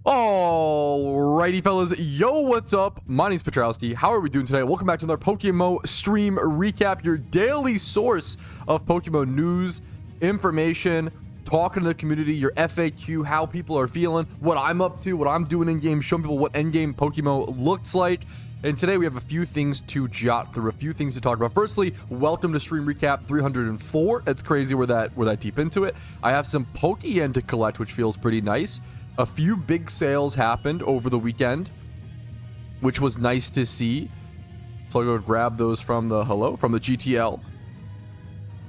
Alrighty, fellas. Yo, what's up? My name's Patrouski. How are we doing today? Welcome back to another PokeMMO stream recap, your daily source of PokeMMO news, information, talking to the community, your FAQ, how people are feeling, what I'm up to, what I'm doing in game, showing people what endgame PokeMMO looks like. And today we have a few things to jot through, a few things to talk about. Firstly, welcome to stream recap 304. It's crazy we're that deep into it. I have some Pokeyen to collect, which feels pretty nice. A few big sales happened over the weekend, which was nice to see. So I'll go grab those from the GTL.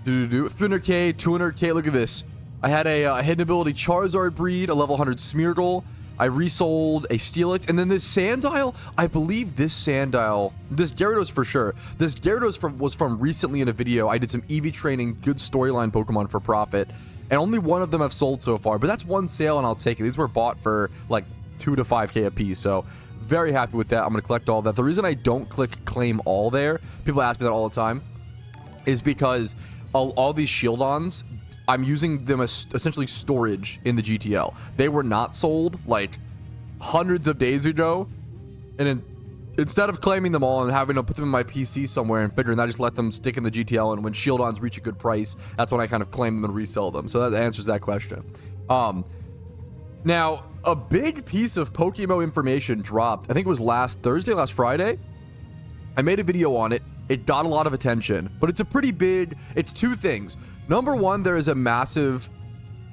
300k, 200k. Look at this. I had a hidden ability Charizard breed, a level 100 Smeargle. I resold a Steelix, and then this Sandile. I believe this Sandile, this Gyarados for sure. This Gyarados was from recently in a video. I did some EV training, good storyline Pokemon for profit. And only one of them have sold so far, but that's one sale and I'll take it. These were bought for like 2 to 5k a piece, so very happy with that. I'm going to collect all that. The reason I don't click claim all there, people ask me that all the time, is because all these Shieldons, I'm using them as essentially storage in the GTL. They were not sold like hundreds of days ago, and instead of claiming them all and having to put them in my PC somewhere and figuring, I just let them stick in the GTL, and when Shieldons reach a good price, that's when I kind of claim them and resell them. So that answers that question. Now, a big piece of PokeMMO information dropped. I think it was last Friday. I made a video on it. It got a lot of attention, but it's a pretty big, it's two things. Number one, there is a massive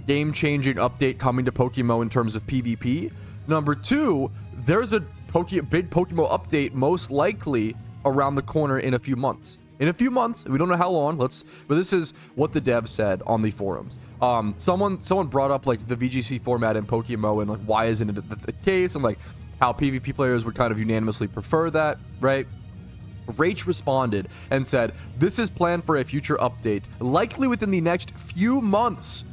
game-changing update coming to PokeMMO in terms of PvP. Number two, there's a big PokeMMO update most likely around the corner in a few months. In a few months, we don't know how long. But this is what the devs said on the forums. Someone brought up like the VGC format in PokeMMO and like why isn't it the case, and like how PvP players would kind of unanimously prefer that, right? Rach responded and said, "This is planned for a future update, likely within the next few months,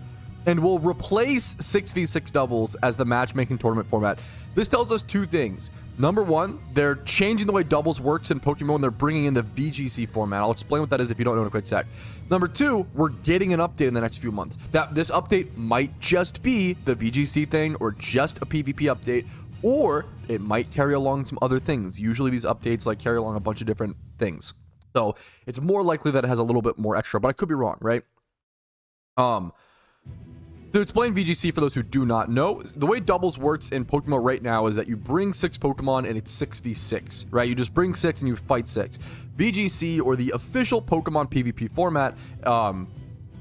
and will replace 6v6 doubles as the matchmaking tournament format." This tells us two things. Number one, they're changing the way doubles works in Pokemon, and they're bringing in the VGC format. I'll explain what that is if you don't know in a quick sec. Number two, we're getting an update in the next few months. That this update might just be the VGC thing or just a PvP update, or it might carry along some other things. Usually these updates like carry along a bunch of different things. So it's more likely that it has a little bit more extra, but I could be wrong, right? To explain VGC for those who do not know, the way doubles works in Pokemon right now is that you bring 6 Pokemon and it's 6v6, right? You just bring 6 and you fight 6. VGC, or the official Pokemon PvP format,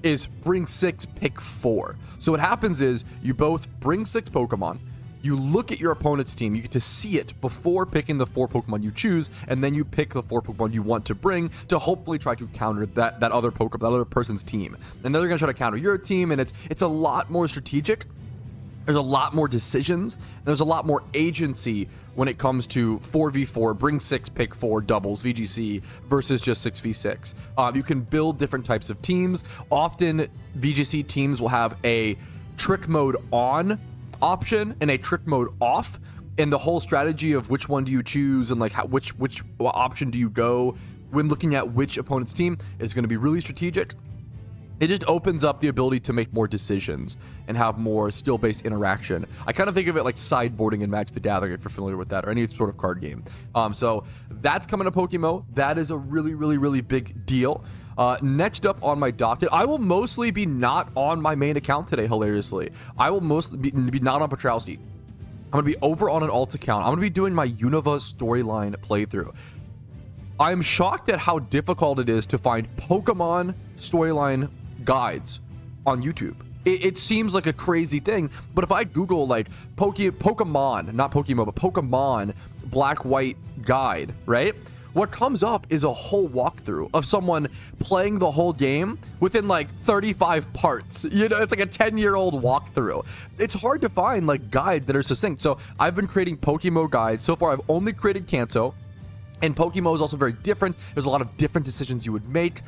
is bring 6, pick 4. So what happens is you both bring 6 Pokemon, you look at your opponent's team, you get to see it before picking the 4 Pokemon you choose, and then you pick the 4 Pokemon you want to bring to hopefully try to counter that other Pokemon, that other person's team. And then they're going to try to counter your team, and it's a lot more strategic. There's a lot more decisions, and there's a lot more agency when it comes to 4v4, bring 6, pick 4 doubles, VGC, versus just 6v6. You can build different types of teams. Often, VGC teams will have a trick mode on option and a trick mode off, and the whole strategy of which one do you choose and like which option do you go when looking at which opponent's team is going to be really strategic. It just opens up the ability to make more decisions and have more skill-based interaction. I kind of think of it like sideboarding in Magic the Gathering, if you're familiar with that, or any sort of card game. So that's coming to PokeMMO. That is a really big deal. Next up on my docket, I will mostly be not on my main account today, hilariously. I will mostly be not on Patrouski. I'm going to be over on an alt account. I'm going to be doing my Unova storyline playthrough. I'm shocked at how difficult it is to find Pokemon storyline guides on YouTube. It seems like a crazy thing, but if I Google like Pokemon, not Pokemon, but Pokemon Black-White guide, right? What comes up is a whole walkthrough of someone playing the whole game within like 35 parts. You know, it's like a 10-year-old walkthrough. It's hard to find like guides that are succinct. So I've been creating PokeMMO guides. So far, I've only created Kanto. And PokeMMO is also very different. There's a lot of different decisions you would make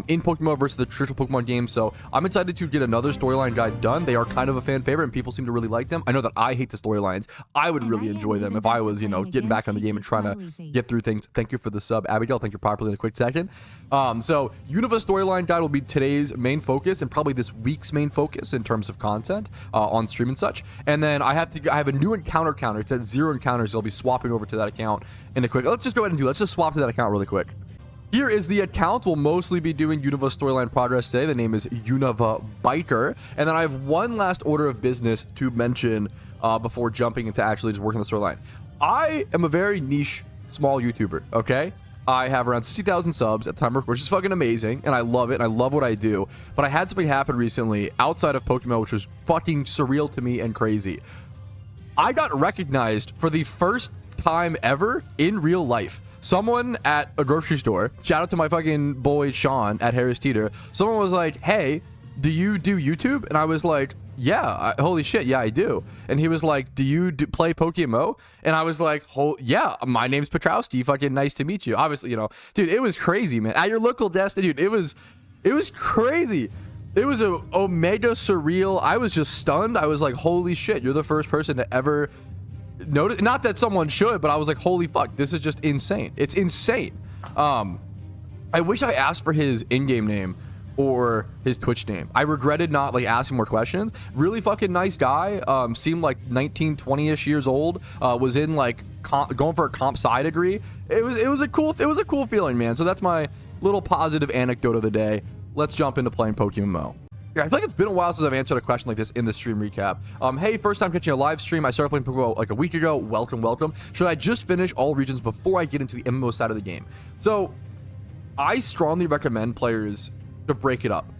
in PokeMMO versus the traditional Pokemon game. So I'm excited to get another storyline guide done. They are kind of a fan favorite and people seem to really like them. I know that I hate the storylines. I would really enjoy them if I was, you know, getting back on the game and trying to get through things. Thank you for the sub, Abigail. Thank you properly in a quick second. So Unova storyline guide will be today's main focus and probably this week's main focus in terms of content on stream and such. And then I have a new encounter counter. It's at 0 encounters. I'll be swapping over to that account in a quick. Let's just go ahead and let's just swap to that account really quick. Here is the account. We'll mostly be doing Unova storyline progress today. The name is Unova Biker. And then I have one last order of business to mention before jumping into actually just working the storyline. I am a very niche, small YouTuber, okay? I have around 60,000 subs at the time, which is fucking amazing, and I love it, and I love what I do. But I had something happen recently outside of PokeMMO, which was fucking surreal to me and crazy. I got recognized for the first time ever in real life. Someone at a grocery store, shout out to my fucking boy Sean at Harris Teeter, someone was like, hey, do you do YouTube? And I was like, yeah, holy shit, yeah, I do. And he was like, do you play PokeMMO? And I was like, yeah, my name's Patrouski, fucking nice to meet you. Obviously, you know, dude, it was crazy, man. At your local desk, dude, it was crazy. It was a omega surreal. I was just stunned. I was like, holy shit, you're the first person to ever notice. Not that someone should, but I was like, holy fuck, this is just insane. It's insane. I wish I asked for his in-game name or his Twitch name. I regretted not like asking more questions. Really fucking nice guy. Seemed like 19, 20-ish years old. Was in like going for a comp sci degree. It was a cool feeling, man. So that's my little positive anecdote of the day. Let's jump into playing PokeMMO. Yeah, I feel like it's been a while since I've answered a question like this in the stream recap. Hey, first time catching a live stream. I started playing PokeMMO like a week ago. Welcome, welcome. Should I just finish all regions before I get into the MMO side of the game? So I strongly recommend players to break it up.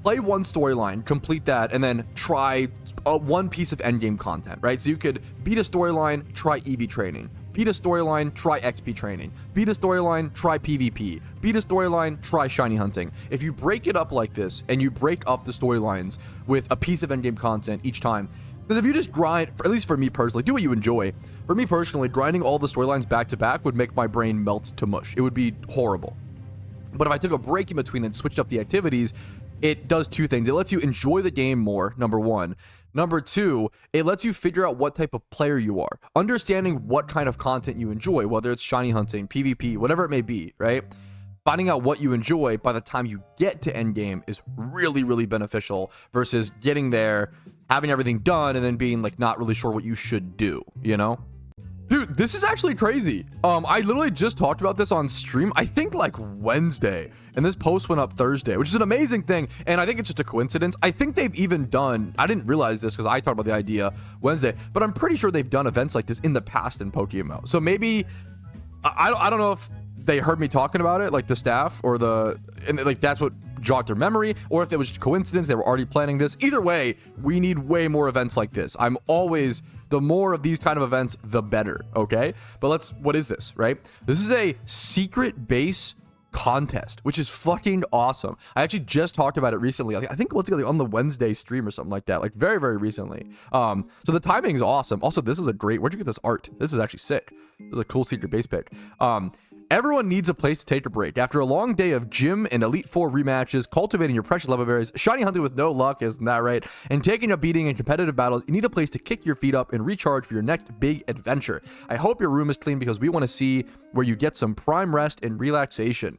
Play one storyline, complete that, and then try one piece of endgame content, right? So you could beat a storyline, try EV training. Beat a storyline, try XP training. Beat a storyline, try PvP. Beat a storyline, try shiny hunting. If you break it up like this, and you break up the storylines with a piece of endgame content each time, because if you just grind, at least for me personally, do what you enjoy. For me personally, grinding all the storylines back to back would make my brain melt to mush. It would be horrible. But if I took a break in between and switched up the activities, it does two things. It lets you enjoy the game more, number one. Number two, it lets you figure out what type of player you are. Understanding what kind of content you enjoy, whether it's shiny hunting, PvP, whatever it may be, right? Finding out what you enjoy by the time you get to endgame is really, really beneficial versus getting there, having everything done, and then being like not really sure what you should do, you know? Dude, this is actually crazy. I literally just talked about this on stream, I think like Wednesday, and this post went up Thursday, which is an amazing thing, and I think it's just a coincidence. I think they've even done, I didn't realize this because I talked about the idea Wednesday, but I'm pretty sure they've done events like this in the past in PokeMMO. So maybe, I don't know if they heard me talking about it, like the staff or and like that's what jogged their memory, or if it was just coincidence, they were already planning this. Either way, we need way more events like this. I'm always, the more of these kind of events, the better, okay? But what is this, right? This is a secret base contest, which is fucking awesome. I actually just talked about it recently. I think let's go on the Wednesday stream or something like that, like very, very recently. So the timing is awesome. Also, this is a great, where'd you get this art? This is actually sick. This is a cool secret base pick. Everyone needs a place to take a break. After a long day of gym and Elite Four rematches, cultivating your precious level berries, shiny hunting with no luck, isn't that right? And taking a beating in competitive battles, you need a place to kick your feet up and recharge for your next big adventure. I hope your room is clean because we want to see where you get some prime rest and relaxation.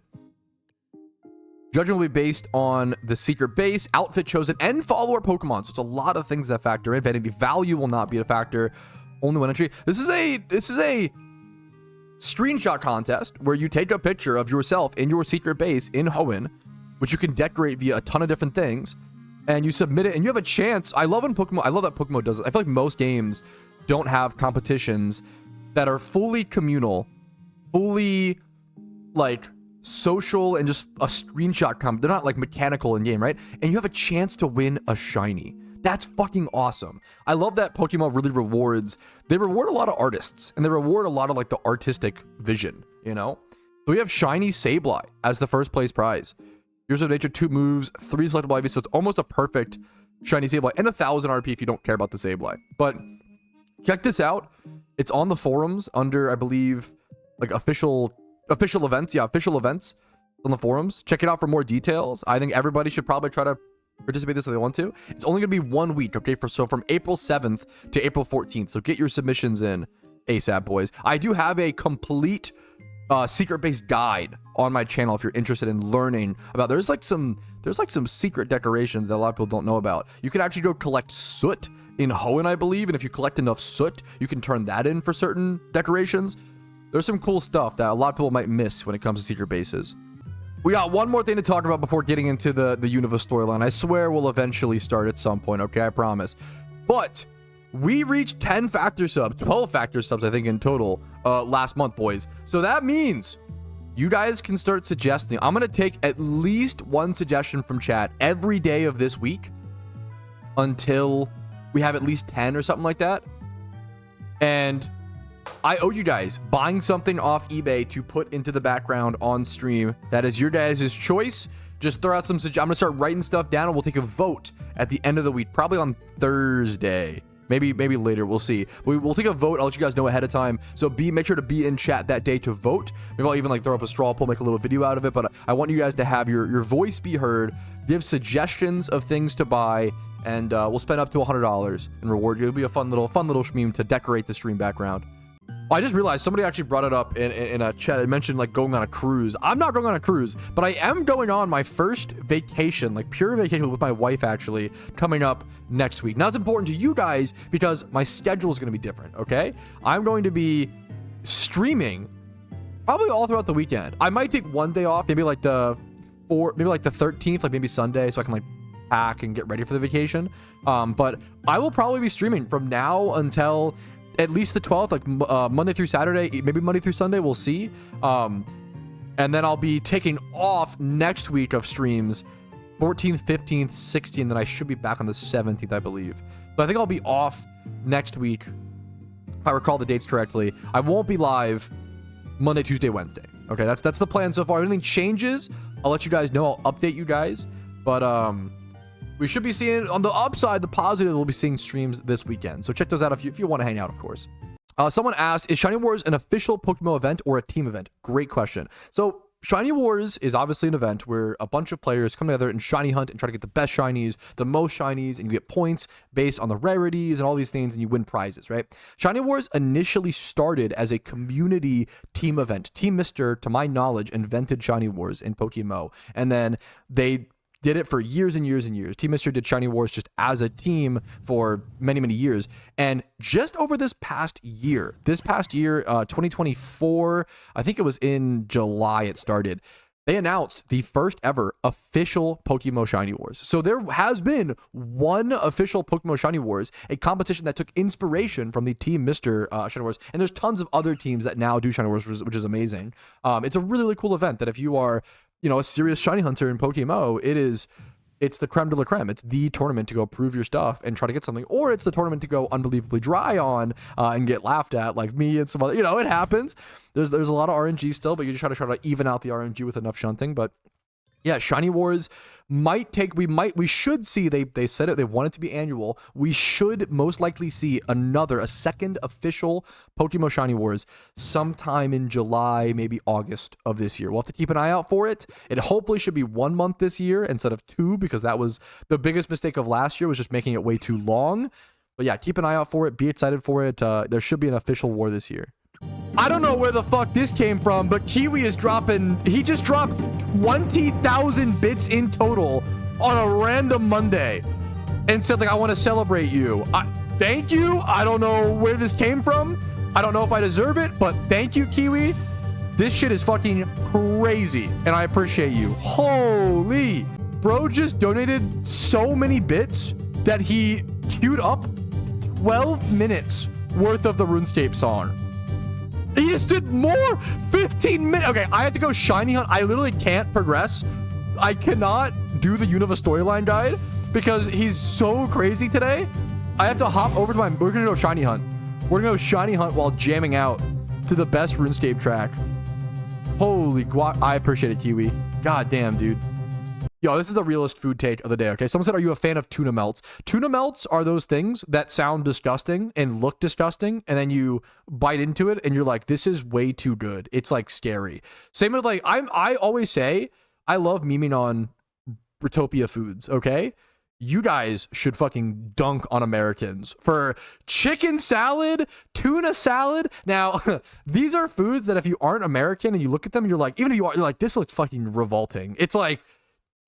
Judgment will be based on the secret base, outfit chosen, and follower Pokemon. So it's a lot of things that factor in. Vanity value will not be a factor. Only one entry. This is a screenshot contest where you take a picture of yourself in your secret base in Hoenn, which you can decorate via a ton of different things, and you submit it, and you have a chance. I love that PokeMMO does it. I feel like most games don't have competitions that are fully communal, fully like social, and just a screenshot they're not like mechanical in game, right? And you have a chance to win a shiny. That's fucking awesome. I love that PokeMMO really they reward a lot of artists, and they reward a lot of like the artistic vision, you know? So we have shiny Sableye as the first place prize. Here's of nature, 2 moves, 3 selectable IVs, so it's almost a perfect shiny Sableye, and 1,000 RP if you don't care about the Sableye. But check this out. It's on the forums under, I believe, like official events. Yeah, official events on the forums. Check it out for more details. I think everybody should probably try to participate this if they want to. It's only gonna be 1 week, okay? So from April 7th to April 14th. So get your submissions in ASAP, boys. I do have a complete secret-based guide on my channel if you're interested in learning about. There's like some secret decorations that a lot of people don't know about. You can actually go collect soot in Hoenn, I believe, and if you collect enough soot, you can turn that in for certain decorations. There's some cool stuff that a lot of people might miss when it comes to secret bases. We got one more thing to talk about before getting into the Unova storyline. I swear we'll eventually start at some point, okay? I promise. But we reached 10 factor subs, 12 factor subs, I think, in total last month, boys. So that means you guys can start suggesting. I'm going to take at least one suggestion from chat every day of this week until we have at least 10 or something like that. And I owe you guys buying something off eBay to put into the background on stream. That is your guys' choice. Just throw out some I'm going to start writing stuff down, and we'll take a vote at the end of the week, probably on Thursday. Maybe later. We'll see. We'll take a vote. I'll let you guys know ahead of time. So make sure to be in chat that day to vote. Maybe I'll even like throw up a straw poll, make a little video out of it. But I want you guys to have your voice be heard. Give suggestions of things to buy, and we'll spend up to $100 in reward. It'll be a fun little scheme to decorate the stream background. I just realized somebody actually brought it up in a chat. They mentioned like going on a cruise. I'm not going on a cruise, but I am going on my first vacation, like pure vacation with my wife, actually, coming up next week. Now it's important to you guys because my schedule is going to be different, okay? I'm going to be streaming probably all throughout the weekend. I might take one day off, maybe like the 13th, like maybe Sunday, so I can like pack and get ready for the vacation. But I will probably be streaming from now until at least the 12th, like Monday through Saturday, maybe Monday through Sunday, we'll see. And then I'll be taking off next week of streams, 14th, 15th, 16th, then I should be back on the 17th, I believe. But I think I'll be off next week, if I recall the dates correctly. I won't be live Monday, Tuesday, Wednesday. Okay, that's the plan so far. If anything changes, I'll let you guys know. I'll update you guys. But we should be seeing, on the upside, the positive, we'll be seeing streams this weekend. So check those out if you want to hang out, of course. Someone asked, is Shiny Wars an official PokeMMO event or a team event? Great question. So Shiny Wars is obviously an event where a bunch of players come together and shiny hunt and try to get the best shinies, the most shinies, and you get points based on the rarities and all these things, and you win prizes, right? Shiny Wars initially started as a community team event. Team Mr., to my knowledge, invented Shiny Wars in PokeMMO, and then they did it for years and years and years. Team Mr. did Shiny Wars just as a team for many, many years. And just over this past year, 2024, I think it was in July it started, they announced the first ever official PokeMMO Shiny Wars. So there has been one official PokeMMO Shiny Wars, a competition that took inspiration from the Team Mr. Shiny Wars. And there's tons of other teams that now do Shiny Wars, which is amazing. It's a really, really cool event that if you are, you know, a serious shiny hunter in PokeMMO, it's the creme de la creme. It's the tournament to go prove your stuff and try to get something, or it's the tournament to go unbelievably dry on and get laughed at, like me and some other, you know, it happens. There's a lot of RNG still, but you just try to even out the RNG with enough shunting. But yeah, Shiny Wars we should see, they said it, they want it to be annual. We should most likely see a second official PokeMMO Shiny Wars sometime in July, maybe August of this year. We'll have to keep an eye out for it. It hopefully should be 1 month this year instead of 2, because that was the biggest mistake of last year, was just making it way too long. But yeah, keep an eye out for it. Be excited for it. There should be an official war this year. I don't know where the fuck this came from, but KIWI is he just dropped 20,000 bits in total on a random Monday and said, like, I want to celebrate you. Thank you. I don't know where this came from. I don't know if I deserve it, but thank you, KIWI. This shit is fucking crazy, and I appreciate you. Holy. Bro just donated so many bits that he queued up 12 minutes worth of the RuneScape song. He just did more. 15 minutes. Okay, I have to go shiny hunt. I literally can't progress. I cannot do the Unova storyline guide because he's so crazy today. I have to hop over to we're gonna go shiny hunt. We're gonna go shiny hunt while jamming out to the best RuneScape track. Holy guac. I appreciate it, KIWI. God damn, dude. Yo, this is the realest food take of the day, okay? Someone said, are you a fan of tuna melts? Tuna melts are those things that sound disgusting and look disgusting, and then you bite into it, and you're like, this is way too good. It's, like, scary. Same with, like, I always say, I love memeing on Britopia foods, okay? You guys should fucking dunk on Americans for chicken salad, tuna salad. Now, these are foods that if you aren't American and you look at them, you're like, even if you are, you're like, this looks fucking revolting. It's like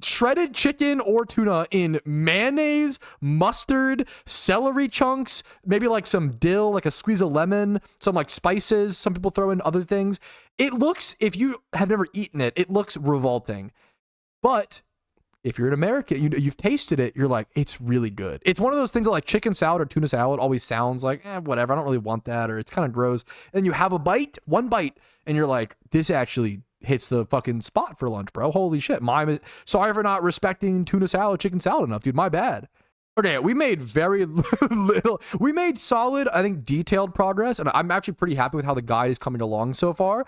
shredded chicken or tuna in mayonnaise, mustard, celery chunks, maybe like some dill, like a squeeze of lemon, some like spices. Some people throw in other things. It looks, if you have never eaten it, it looks revolting. But if you're an American, you've tasted it, you're like, it's really good. It's one of those things that like chicken salad or tuna salad always sounds like, whatever, I don't really want that, or it's kind of gross. And you have a bite, one bite, and you're like, this actually hits the fucking spot for lunch, bro. Holy shit. Sorry for not respecting tuna salad, chicken salad enough, dude. My bad. Okay, we made very little. We made solid, I think, detailed progress, and I'm actually pretty happy with how the guide is coming along so far.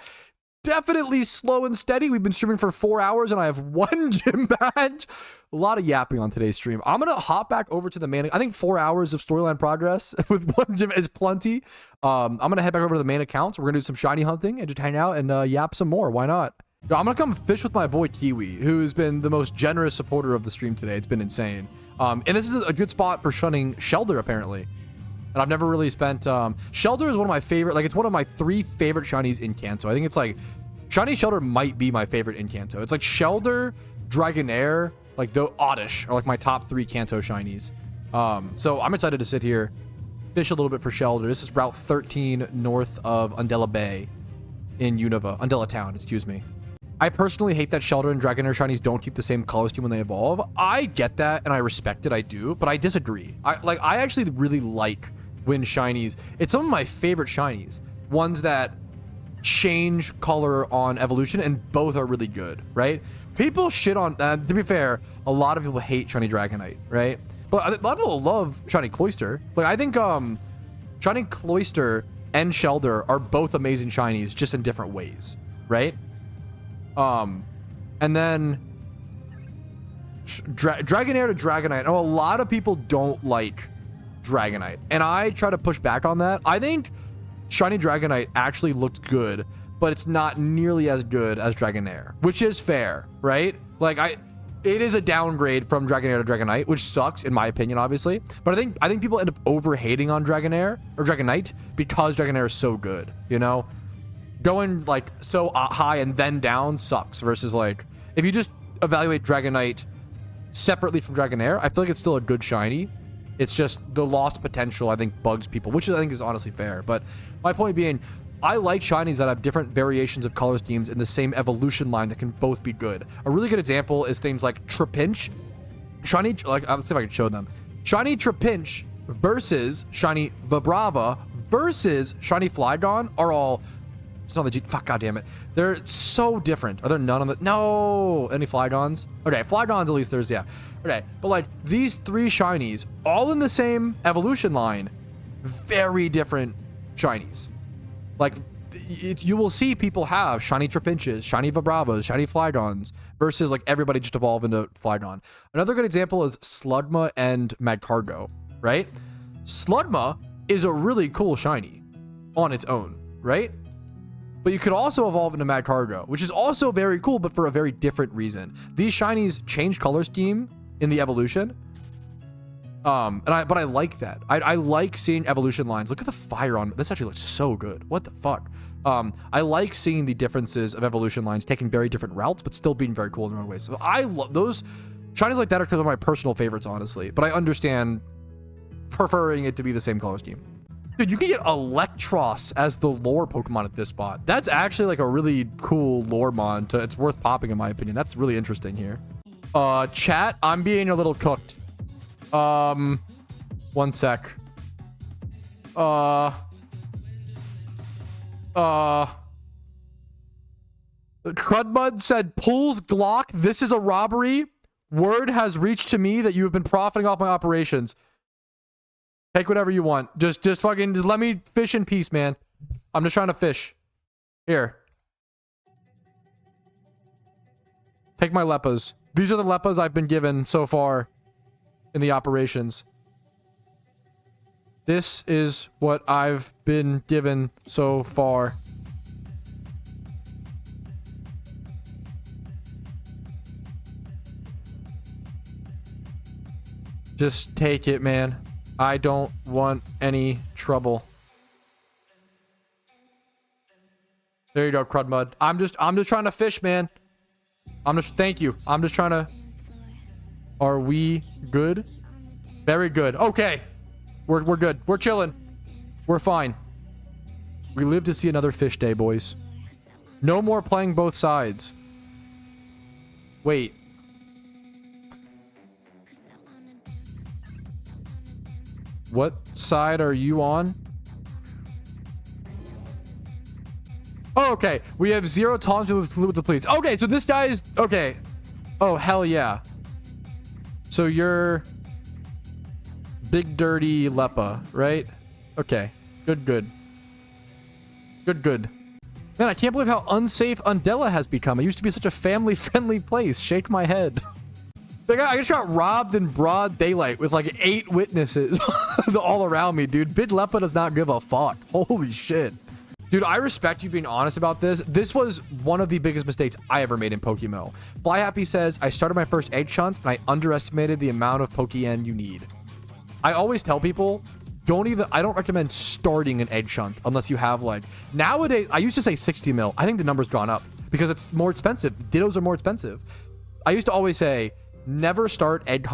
Definitely slow and steady. We've been streaming for 4 hours, and I have 1 gym badge. A lot of yapping on today's stream. I'm gonna hop back over to the main. I think 4 hours of storyline progress with 1 gym is plenty. I'm gonna head back over to the main accounts. We're gonna do some shiny hunting and just hang out and yap some more. Why not? I'm gonna come fish with my boy KIWI, who's been the most generous supporter of the stream today. It's been insane. And this is a good spot for shunning Shellder, apparently. And I've never really spent... Shellder is one of my favorite... Like, it's one of my 3 favorite shinies in Kanto. I think it's like... Shiny Shellder might be my favorite in Kanto. It's like Shellder, Dragonair, like the Oddish are like my top 3 Kanto shinies. So I'm excited to sit here, fish a little bit for Shellder. This is Route 13 north of Undella Bay in Unova. Undella Town, excuse me. I personally hate that Shellder and Dragonair shinies don't keep the same color scheme when they evolve. I get that, and I respect it, I do, but I disagree. I actually really like when shinies... It's some of my favorite shinies. Ones that change color on evolution, and both are really good, right? People shit on... to be fair, a lot of people hate shiny Dragonite, right? But a lot of people love shiny Cloyster. Like, I think shiny Cloyster and Shellder are both amazing shinies, just in different ways, right? And then Dragonair to Dragonite. Oh, a lot of people don't like Dragonite, and I try to push back on that. I think shiny Dragonite actually looked good, but it's not nearly as good as Dragonair, which is fair, right? Like, it is a downgrade from Dragonair to Dragonite, which sucks in my opinion, obviously. But I think people end up over hating on Dragonair or Dragonite because Dragonair is so good, you know? Going like so high and then down sucks, versus like if you just evaluate Dragonite separately from Dragonair, I feel like it's still a good shiny. It's just the lost potential, I think, bugs people, which I think is honestly fair. But my point being, I like shinies that have different variations of color schemes in the same evolution line that can both be good. A really good example is things like Trapinch. Shiny, like, let's see if I can show them. Shiny Trapinch versus shiny Vibrava versus shiny Flygon are all... It's not the fuck, goddammit. They're so different. Are there none on the... No! Any Flygons? Okay, Flygons at least there's, yeah. Okay, but like these 3 shinies, all in the same evolution line, very different shinies. Like, you will see people have shiny Trapinches, shiny Vibravas, shiny Flygons, versus like everybody just evolve into Flygon. Another good example is Slugma and Magcargo, right? Slugma is a really cool shiny on its own, right? But you could also evolve into Magcargo, which is also very cool, but for a very different reason. These shinies change color scheme in the evolution. But I like that. I like seeing evolution lines. Look at the fire on this. Actually looks so good. What the fuck? I like seeing the differences of evolution lines taking very different routes, but still being very cool in their own ways. So I love those shinies like that are because of my personal favorites, honestly. But I understand preferring it to be the same color scheme. Dude, you can get Electros as the lore Pokemon at this spot. That's actually like a really cool lore mon. It's worth popping in my opinion. That's really interesting here. Chat, I'm being a little cooked. 1 sec. Crudmud said, pulls Glock. This is a robbery. Word has reached to me that you have been profiting off my operations. Take whatever you want. Just fucking just let me fish in peace, man. I'm just trying to fish. Here. Take my Leppas. These are the Leppas I've been given so far in the operations. This is what I've been given so far. Just take it, man. I don't want any trouble. There you go, crud mud. I'm just trying to fish, man. Thank you. I'm just trying to. Are we good? Very good. Okay. We're good. We're chilling. We're fine. We live to see another fish day, boys. No more playing both sides. Wait. What side are you on? Oh, okay. We have 0 tolerance with the police. Okay, so this guy is... Okay. Oh, hell yeah. So you're... Big dirty Leppa, right? Okay. Good. Man, I can't believe how unsafe Undella has become. It used to be such a family-friendly place. Shake my head. I just got robbed in broad daylight with like 8 witnesses all around me, dude. Big Leppa does not give a fuck. Holy shit. Dude, I respect you being honest about this. This was one of the biggest mistakes I ever made in PokeMMO. Fly Happy says, I started my first egg shunt and I underestimated the amount of Pokeyen you need. I always tell people, I don't recommend starting an egg shunt unless you have like, nowadays, I used to say 60 mil. I think the number's gone up because it's more expensive. Dittos are more expensive. I used to always say, never start egg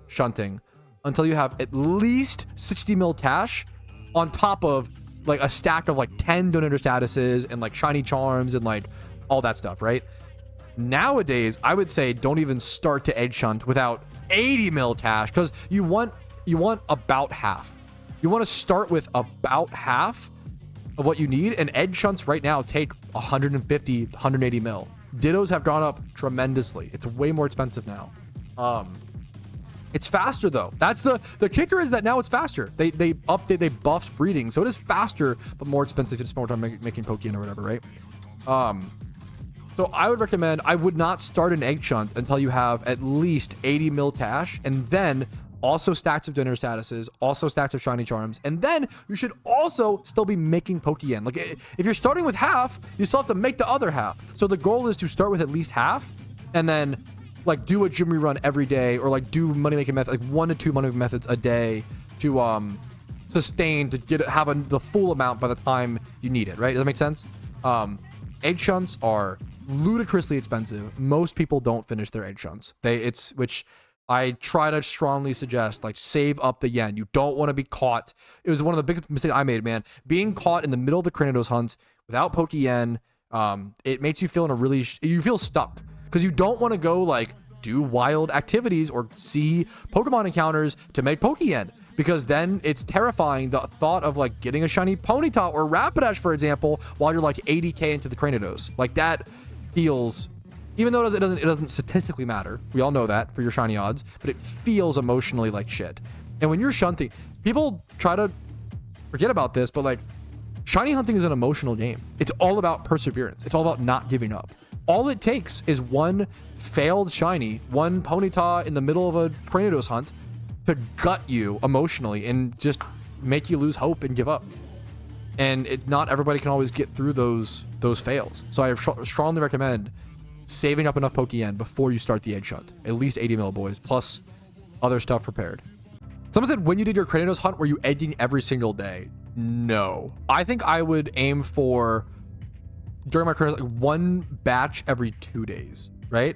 shunting until you have at least 60 mil cash on top of like a stack of like 10 donator statuses and like shiny charms and like all that stuff, right? Nowadays, I would say don't even start to egg shunt without 80 mil cash because you want about half. You want to start with about half of what you need, and egg shunts right now take 150, 180 mil. Dittos have gone up tremendously. It's way more expensive now. It's faster though. That's the kicker, is that now it's faster. They buffed breeding, so it is faster but more expensive to spend more time making Pokeyen or whatever, right? So I would recommend, I would not start an egg shunt until you have at least 80 mil cash, and then also stacks of dinner statuses, also stacks of shiny charms, and then you should also still be making Pokeyen. Like if you're starting with half, you still have to make the other half. So the goal is to start with at least half, and then like do a gym rerun every day, or like do money making method, like 1 to 2 money making methods a day to sustain to have the full amount by the time you need it. Right? Does that make sense? Egg shunts are ludicrously expensive. Most people don't finish their egg shunts. Which I try to strongly suggest, like, save up the yen. You don't want to be caught. It was one of the biggest mistakes I made, man. Being caught in the middle of the Cranidos hunt without Pokeyen, it makes you feel you feel stuck. Because you don't want to go, like, do wild activities or see Pokemon encounters to make Pokeyen. Because then it's terrifying, the thought of, like, getting a shiny Ponyta or Rapidash, for example, while you're, like, 80k into the Cranidos. Like, that feels... Even though it doesn't statistically matter, we all know that for your shiny odds, but it feels emotionally like shit. And when you're shunting, people try to forget about this, but like, shiny hunting is an emotional game. It's all about perseverance. It's all about not giving up. All it takes is one failed shiny, one Ponyta in the middle of a Cranidos hunt to gut you emotionally and just make you lose hope and give up. And not everybody can always get through those fails. So I strongly recommend saving up enough Pokeyen before you start the egg shunt. At least 80 mil, boys, plus other stuff prepared. Someone said, when you did your Cranidos hunt, were you egging every single day? No. I think I would aim for, during my Cranidos, like 1 batch every 2 days, right?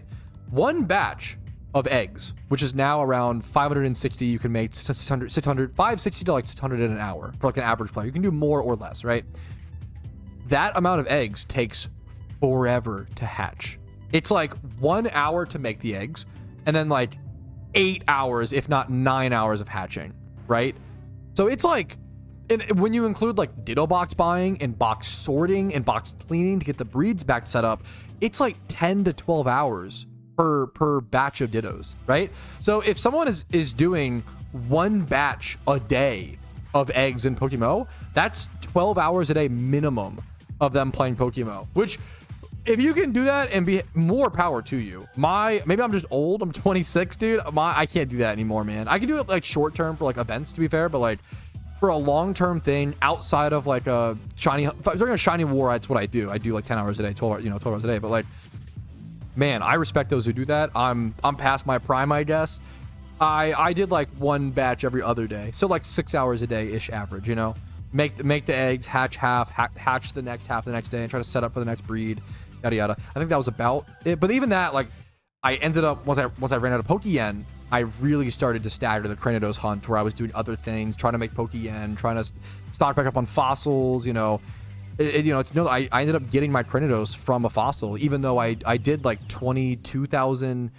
1 batch of eggs, which is now around 560. You can make 560 to like 600 in an hour for like an average player. You can do more or less, right? That amount of eggs takes forever to hatch. It's like 1 hour to make the eggs, and then like 8 hours, if not 9 hours of hatching, right? So it's like, and when you include like Ditto box buying and box sorting and box cleaning to get the breeds back set up, it's like 10 to 12 hours per batch of Dittos, right? So if someone is doing 1 batch a day of eggs in PokeMMO, that's 12 hours a day minimum of them playing PokeMMO, which if you can do that and be more power to you. Maybe I'm just old. I'm 26, dude. I can't do that anymore, man. I can do it like short term for like events, to be fair, but like for a long-term thing outside of like a shiny, if I'm doing a shiny war, that's what I do. I do like 10 hours a day, 12 hours a day. But like, man, I respect those who do that. I'm past my prime, I guess. I did like one batch every other day, so like 6 hours a day ish average, you know. Make the eggs, hatch half, hatch the next half the next day, and try to set up for the next breed, yada yada. I think that was about it. But even that, like, I ended up once I ran out of Pokeyen, I really started to stagger the Cranidos hunt, where I was doing other things, trying to make Pokeyen, trying to stock back up on fossils, you know. I ended up getting my Cranidos from a fossil, even though I did like 22,000.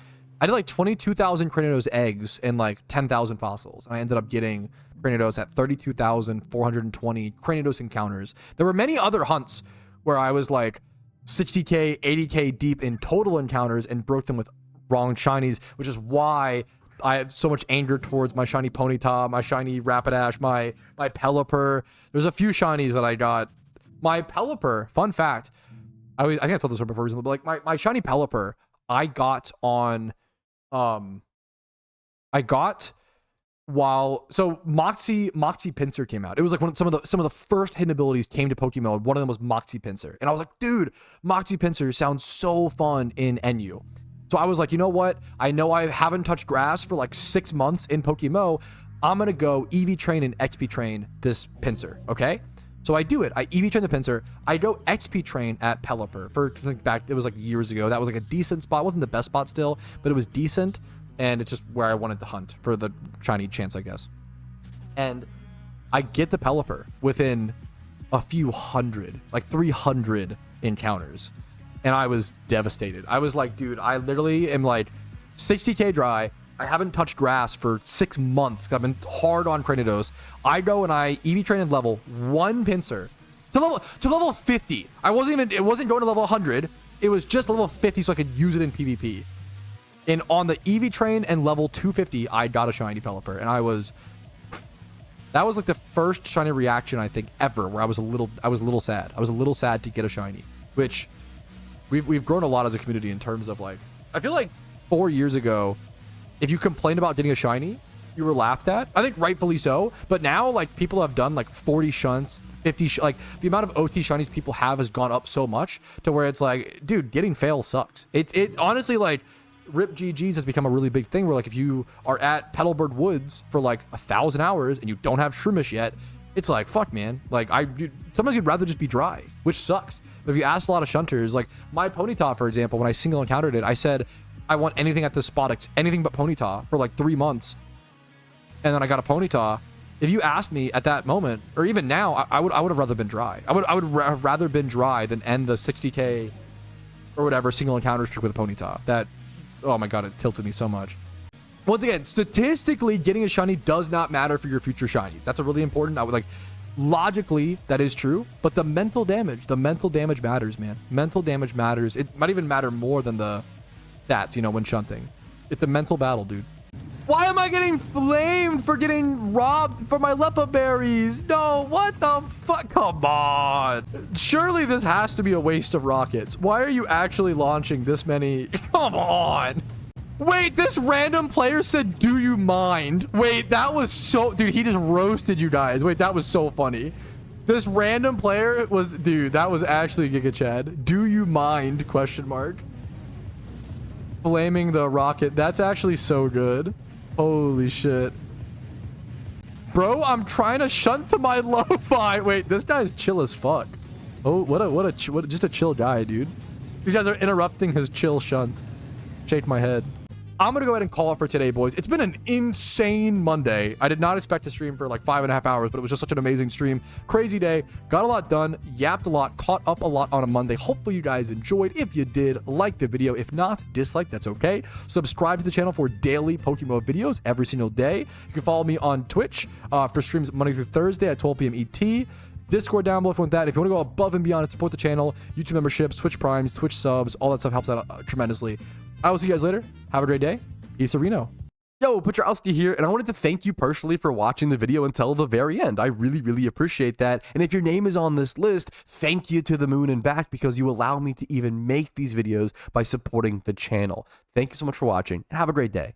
I did like 22,000 Cranidos eggs and like 10,000 fossils. And I ended up getting Cranidos at 32,420 Cranidos encounters. There were many other hunts where I was like 60k, 80k deep in total encounters and broke them with wrong shinies, which is why I have so much anger towards my shiny Ponyta, my shiny Rapidash, my Pelipper. There's a few shinies that I got. My Pelipper, fun fact, I think I told this one before recently, but like my shiny Pelipper, I got on, so Moxie Pincer came out. It was like some of the first hidden abilities came to PokeMMO. One of them was Moxie Pincer, and I was like, dude, Moxie Pincer sounds so fun in NU. So I was like, you know what? I know I haven't touched grass for like 6 months in PokeMMO. I'm gonna go EV train and XP train this Pincer, okay? So I do it. I EV train the Pincer. I go XP train at Pelipper for, like, back, it was like years ago. That was like a decent spot. It wasn't the best spot still, but it was decent. And it's just where I wanted to hunt for the shiny chance, I guess. And I get the Pelipper within a few hundred, like 300 encounters. And I was devastated. I was like, dude, I literally am like 60k dry. I haven't touched grass for 6 months. I've been hard on Cranidos. I go and I EV train and level one Pincer to level 50. It wasn't going to level 100. It was just level 50 so I could use it in PvP. And on the EV train and level 250, I got a shiny Pelipper, and that was like the first shiny reaction I think ever, where I was a little sad. I was a little sad to get a shiny, which we've grown a lot as a community in terms of, like, I feel like 4 years ago, if you complained about getting a shiny, you were laughed at. I think rightfully so, but now, like, people have done like 40 shunts, 50 like the amount of OT shinies people have has gone up so much to where it's like, dude, getting fails sucks. It honestly, like, Rip GGs has become a really big thing where, like, if you are at Petalburg Woods for like 1,000 hours and you don't have Shroomish yet, it's like, fuck, man. Like, sometimes you'd rather just be dry, which sucks. But if you ask a lot of shunters, like my Ponyta, for example, when I single encountered it, I said, I want anything at this spot, anything but Ponyta, for like 3 months. And then I got a Ponyta. If you asked me at that moment, or even now, I would have rather been dry. I would have rather been dry than end the 60k or whatever single encounter streak with a Ponyta. That, oh my god, it tilted me so much. Once again, statistically, getting a shiny does not matter for your future shinies. That's a really important. I would like, logically, that is true, but the mental damage matters, man. Mental damage matters. It might even matter more than the stats, you know, when shunting. It's a mental battle, dude. Why am I getting flamed for getting robbed for my Lepa berries? No, what the fuck? Come on. Surely this has to be a waste of rockets. Why are you actually launching this many? Come on. Wait, this random player said, do you mind? Wait, that was so... Dude, he just roasted you guys. Wait, that was so funny. This random player was... Dude, that was actually Giga Chad. Do you mind? Question mark. Flaming the rocket. That's actually so good. Holy shit. Bro, I'm trying to shunt to my lo-fi. Wait, this guy's chill as fuck. Oh, what just a chill guy, dude. These guys are interrupting his chill shunt. Shake my head. I'm gonna go ahead and call it for today, boys. It's been an insane Monday. I did not expect to stream for like 5.5 hours, but it was just such an amazing stream. Crazy day. Got a lot done, yapped a lot, caught up a lot on a Monday. Hopefully you guys enjoyed. If you did, like the video. If not, dislike, that's okay. Subscribe to the channel for daily PokeMMO videos every single day. You can follow me on Twitch for streams Monday through Thursday at 12 p.m. ET. Discord down below if you want that. If you want to go above and beyond and support the channel, YouTube memberships, Twitch Primes, Twitch subs, all that stuff helps out tremendously. I will see you guys later. Have a great day. Peace, Reno. Yo, Patrouski here, and I wanted to thank you personally for watching the video until the very end. I really, really appreciate that. And if your name is on this list, thank you to the moon and back, because you allow me to even make these videos by supporting the channel. Thank you so much for watching, and have a great day.